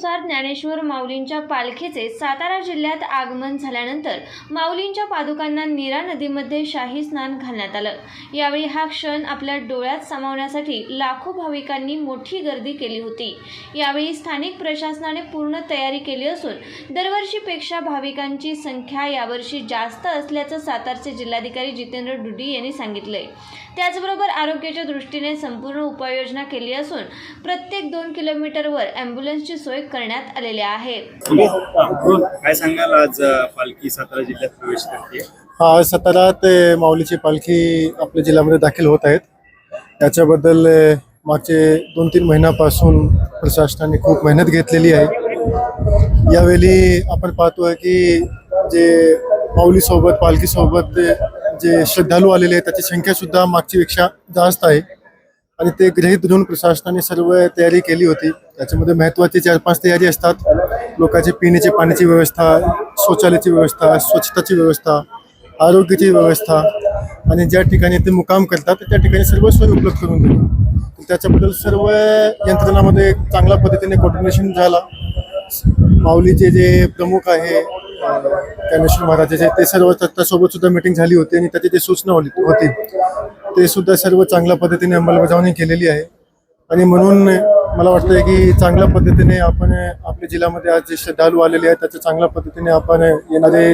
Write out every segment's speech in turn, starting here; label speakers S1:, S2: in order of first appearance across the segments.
S1: नुसार ज्ञानेश्वर माऊलींच्या पालखीचे सातारा जिल्ह्यात आगमन झाल्यानंतर माऊलींच्या पादुकांना नीरा नदीमध्ये शाही स्नान घालण्यात आलं। यावेळी हा क्षण आपल्या डोळ्यात सामावण्यासाठी लाखो भाविकांनी मोठी गर्दी केली होती। यावेळी स्थानिक प्रशासनाने पूर्ण तयारी केली असून दरवर्षीपेक्षा भाविकांची संख्या यावर्षी जास्त असल्याचं सातारचे जिल्हाधिकारी जितेंद्र डुडी यांनी सांगितले। त्याचबरोबर आरोग्याच्या दृष्टीने संपूर्ण उपाययोजना केली असून प्रत्येक 2 किलोमीटरवर ॲम्ब्युलन्सची सोय करण्यात आलेली आहे।
S2: काय सांगाल, आज पालखी सातारा जिल्ह्यात प्रवेश करते?
S3: आज सातारा ते माऊलीची पालखी आपल्या जिल्ह्यामध्ये दाखल होत आहेत। त्याच्याबद्दल मागचे 2-3 महिन्यापासून प्रशासनाने खूप मेहनत घेतलेली आहे। यावेळी आपण पाहतोय की जे माऊलीसोबत पालखीसोबत जे श्रद्धाळू आलेले आहेत त्याची संख्या सुद्धा मागच्यापेक्षा जास्त आहे आणि ते गृहीत धरून प्रशासनाने सर्व तयारी केली होती। त्याच्यामध्ये महत्त्वाची 4-5 तयारी असतात। लोकांची पिण्याची पाण्याची व्यवस्था, शौचालयाची व्यवस्था, स्वच्छताची व्यवस्था, आरोग्याची व्यवस्था आणि ज्या ठिकाणी ते मुक्काम करतात त्या ठिकाणी सर्व सोय उपलब्ध करून दिली। त्याच्याबद्दल सर्व यंत्रणामध्ये चांगल्या पद्धतीने कोऑर्डिनेशन झाला। माऊलीचे जे प्रमुख आहे ज्ञानेश्वर महाराजाचे ते सर्व त्यासोबत सुद्धा मीटिंग झाली होती आणि त्याची जी सूचना होती ते सुद्धा सर्व चांगल्या पद्धतीने अंमलबजावणी केलेली आहे। आणि म्हणून मला वाटतं की चांगल्या पद्धतीने आपण आपल्या जिल्ह्यामध्ये आज जे श्रद्धाळू आलेले आहेत त्याच्या चांगल्या पद्धतीने आपण येणारे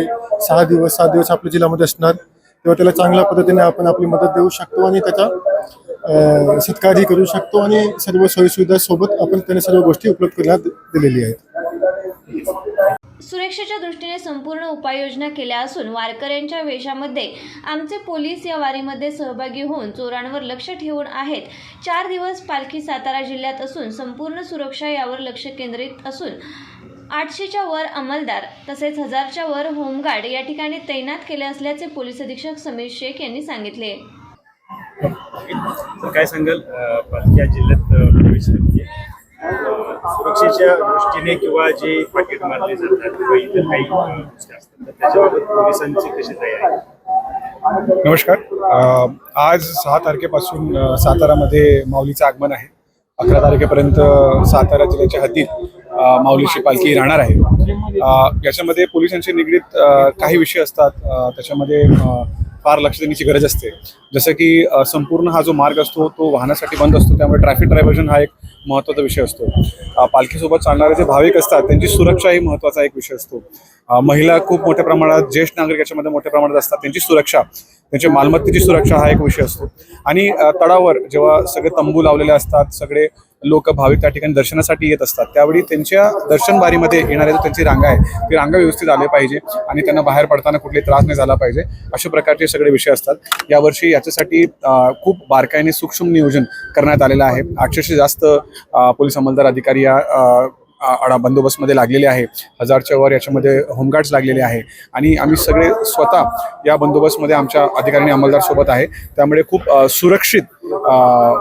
S3: 7 दिवस आपल्या जिल्ह्यामध्ये असणार, तेव्हा त्याला चांगल्या पद्धतीने आपण आपली मदत देऊ शकतो आणि त्याचा सत्कारही करू शकतो आणि सर्व सोयीसुविधा सोबत आपण त्यांना सर्व गोष्टी उपलब्ध करण्यात दिलेली आहेत।
S1: सुरक्षेच्या दृष्टीने संपूर्ण उपाययोजना केल्या असून वारकऱ्यांच्या वेशामध्ये आमचे पोलीस या वारीमध्ये सहभागी होऊन चोरांवर लक्ष ठेवून आहेत। 4 दिवस पालखी सातारा जिल्ह्यात असून संपूर्ण सुरक्षा यावर लक्ष केंद्रित असून 800च्या वर अंमलदार तसेच 1000च्या वर होमगार्ड या ठिकाणी तैनात केले असल्याचे पोलीस अधीक्षक समीर शेख यांनी सांगितले।
S2: काय सांगाल, पालखी जिल्ह्यात प्रवेश करते, सुरक्षेच्या दृष्टीने किंवा जे पाकिट मारले जातात किंवा इतर काही गोष्टी असतात तर त्याच्याबाबत पोलिसांची कशी तयारी?
S4: नमस्कार। आज 6 तारखेपासून सातारामध्ये माऊलीचं आगमन आहे। 11 तारखेपर्यंत सातारा जिल्ह्याच्या हद्दीत माऊलीची पालखी राहणार आहे। याच्यामध्ये पोलिसांशी निगडीत काही विषय असतात, त्याच्यामध्ये फार लक्ष देण्याची गरज असते। जसं की संपूर्ण हा जो मार्ग असतो तो वाहनासाठी बंद असतो, त्यामुळे ट्रॅफिक डायव्हर्जन हा एक महत्त्वाचा विषय असतो। पालखीसोबत चालणारे जे भाविक असतात त्यांची सुरक्षा ही महत्त्वाचा एक विषय असतो। महिला खूप मोठ्या प्रमाणात, ज्येष्ठ नागरिक याच्यामध्ये मोठ्या प्रमाणात असतात, त्यांची सुरक्षा, त्यांच्या मालमत्तेची सुरक्षा हा एक विषय असतो। आणि तळावर जेव्हा सगळे तंबू लावलेले असतात, सगळे लोक भाविक त्या ठिकाणी दर्शनासाठी येत असतात, त्यावेळी त्यांच्या दर्शन बारीमध्ये येणाऱ्या जो त्यांची रांगा आहे ती रांगा व्यवस्थित आले पाहिजे आणि त्यांना बाहेर पडताना कुठलाही त्रास नाही झाला पाहिजे, अशा प्रकारचे सगळे विषय असतात। यावर्षी याच्यासाठी खूप बारकाईने सूक्ष्म नियोजन करण्यात आलेलं आहे। 800 जास्त पोलीस अंमलदार अधिकारी या बंदोबस्तमध्ये लागलेले आहे। 1000च्या वर याच्यामध्ये होमगार्ड्स लागलेले आहे आणि आम्ही सगळे स्वतः या बंदोबस्तमध्ये आमच्या अधिकारी अंमलदार सोबत आहे, त्यामुळे खूप सुरक्षित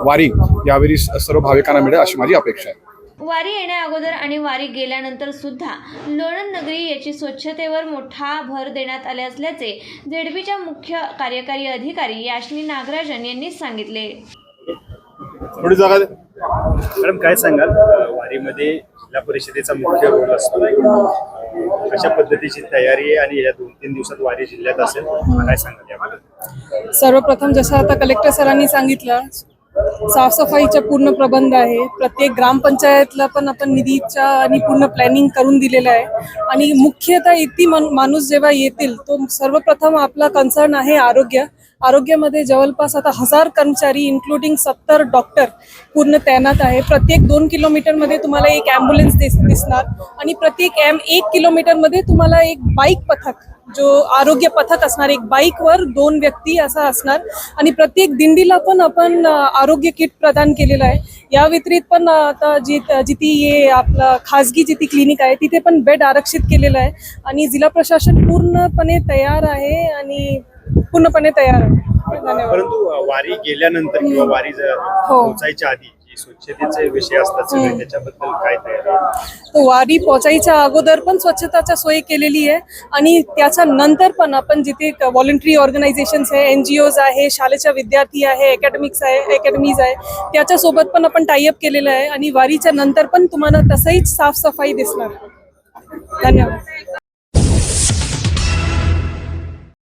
S4: वारी यावेळी सर्व भाविकांना मिळेल अशी माझी अपेक्षा आहे।
S1: वारी येण्या अगोदर आणि वारी गेल्यानंतर सुद्धा लोणंद नगरी याची स्वच्छतेवर मोठा भर देण्यात आले असल्याचे झेडपीच्या मुख्य कार्यकारी अधिकारी याश्मी नागराजन यांनी सांगितले।
S2: थोडी जागा मॅडम, काय सांगाल, वारीमध्ये जिल्हा परिषदेचा मुख्य रोल असतो, अशा पद्धतीची तयारी आहे आणि या 2-3 दिवसात वारी जिल्ह्यात असेल, काय सांगाल याबद्दल?
S5: सर्वप्रथम जसं आता कलेक्टर सरांनी सांगितलं, साफसफाईचा पूर्ण प्रबंध आहे। प्रत्येक ग्रामपंचायतला पण आपण निधीच्या आणि पूर्ण प्लॅनिंग करून दिलेलं आहे आणि मुख्यतः इथे माणूस जेव्हा येतील तो सर्वप्रथम आपला कन्सर्न आहे आरोग्यामध्ये जवळपास आता 1000 कर्मचारी इन्क्लुडिंग 70 डॉक्टर पूर्ण तैनात आहे। प्रत्येक 2 किलोमीटरमध्ये तुम्हाला एक ॲम्ब्युलन्स दिसणार आणि प्रत्येक 1 किलोमीटरमध्ये तुम्हाला एक बाईक पथक, जो आरोग्य पथक असणार, एक बाईकवर 2 व्यक्ती असा असणार आणि प्रत्येक दिंडीला पण आपण आरोग्य किट प्रदान केलेलं आहे। या व्यतिरिक्त पण आता जिथे ये आपला खाजगी जिथे क्लिनिक आहे तिथे पण बेड आरक्षित केलेलं आहे आणि जिल्हा प्रशासन पूर्णपणे तयार आहे आणि पूर्णपणे तयार आहे। धन्यवाद।
S2: परंतु वारी गेल्यानंतर किंवा वारी पोहोचायच्या आधी स्वच्छतेचे विषय असतात सगळे, त्याच्याबद्दल काय तयारी आहे?
S5: तो वारी पोचायच्या अगोदर पण स्वच्छताच्या सोय केलेली आहे आणि त्याच्या नंतर पण आपण जिथे व्हॉलंटरी ऑर्गनायझेशन्स आहे, NGOs आहे, शाळेच्या विद्यार्थी आहे, अकॅडमीज आहे, त्याच्यासोबत पण आपण टाईअप केलेलं आहे आणि वारीच्या नंतर पण तुम्हाला तसंही साफसफाई दिसणार. धन्यवाद.